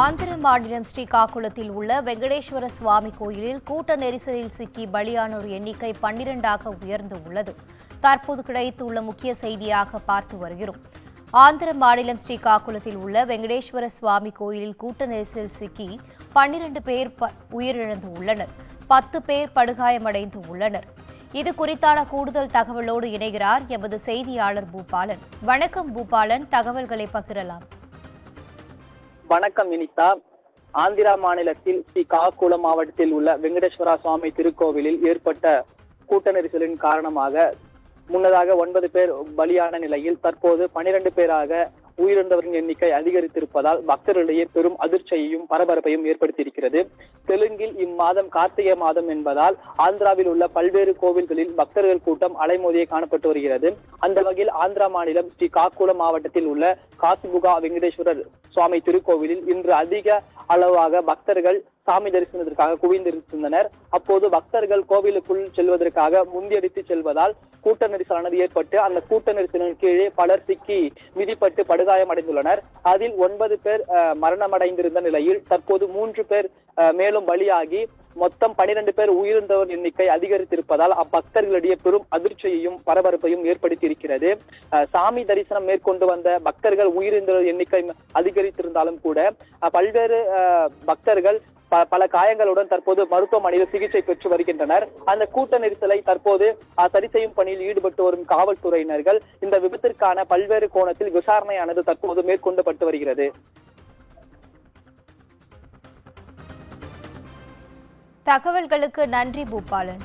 ஆந்திர மாநிலம் ஸ்ரீகாகுளத்தில் உள்ள வெங்கடேஸ்வர சுவாமி கோயிலில் கூட்ட நெரிசலில் சிக்கி பலியானோர் எண்ணிக்கை 12ஆக உயர்ந்து உள்ளது. தற்போது கிடைத்துள்ள முக்கிய செய்தியாக பார்த்து வருகிறோம். ஆந்திர மாநிலம் ஸ்ரீகாகுளத்தில் உள்ள வெங்கடேஸ்வர சுவாமி கோயிலில் கூட்ட நெரிசலில் சிக்கி 12 பேர் உயிரிழந்து உள்ளனர். 10 பேர் படுகாயமடைந்து உள்ளனர். இது குறித்தான கூடுதல் தகவலோடு இணைகிறார் எமது செய்தியாளர் பூபாலன். வணக்கம் பூபாலன், தகவல்களை பகிரலாம். வணக்கம் வினிதா. ஆந்திரா மாநிலத்தில் ஸ்ரீகாகுளம் மாவட்டத்தில் உள்ள வெங்கடேஸ்வர சுவாமி திருக்கோவிலில் ஏற்பட்ட கூட்ட நெரிசலின் காரணமாக முன்னதாக 9 பேர் பலியான நிலையில் தற்போது 12 பேராக உயிரிழந்தவரின் எண்ணிக்கை அதிகரித்திருப்பதால் பக்தர்களிடையே பெரும் அதிர்ச்சியையும் பரபரப்பையும் ஏற்படுத்தியிருக்கிறது. தெலுங்கில் இம்மாதம் கார்த்திகை மாதம் என்பதால் ஆந்திராவில் உள்ள பல்வேறு கோவில்களில் பக்தர்கள் கூட்டம் அலைமோதியே காணப்பட்டு வருகிறது. அந்த வகையில் ஆந்திரா மாநிலம் ஸ்ரீகாகுளம் மாவட்டத்தில் உள்ள காசிபுகா வெங்கடேஸ்வரர் சுவாமி திருக்கோவிலில் இன்று அதிக அளவாக பக்தர்கள் சாமி தரிசனத்திற்காக குவிந்திருந்தனர். அப்போது பக்தர்கள் கோவிலுக்குள் செல்வதற்காக முந்தியடித்து செல்வதால் கூட்ட நெரிசலானது ஏற்பட்டு அந்த கூட்ட நெரிசலின் கீழே பலர் சிக்கி மிதிப்பட்டு படுகாயம் அடைந்துள்ளனர். அதில் 9 பேர் மரணமடைந்திருந்த நிலையில் தற்போது 3 பேர் மேலும் பலியாகி மொத்தம் 12 பேர் உயிரிழந்தவர் எண்ணிக்கை அதிகரித்திருப்பதால் அப்பக்தர்களிடையே பெரும் அதிர்ச்சியையும் பரபரப்பையும் ஏற்படுத்தி இருக்கிறது. சாமி தரிசனம் மேற்கொண்டு வந்த பக்தர்கள் உயிரிழந்தவர் எண்ணிக்கை அதிகரித்திருந்தாலும் கூட பல்வேறு பக்தர்கள் பல காயங்களுடன் தற்போது மருத்துவமனையில் சிகிச்சை பெற்று வருகின்றனர். அந்த கூட்ட நெரிசலை தற்போது சரி செய்யும் பணியில் ஈடுபட்டு வரும் காவல்துறையினர்கள் இந்த விபத்திற்கான பல்வேறு கோணத்தில் விசாரணையானது தற்போது மேற்கொள்ளப்பட்டு வருகிறது. தகவல்களுக்கு நன்றி பூபாலன்.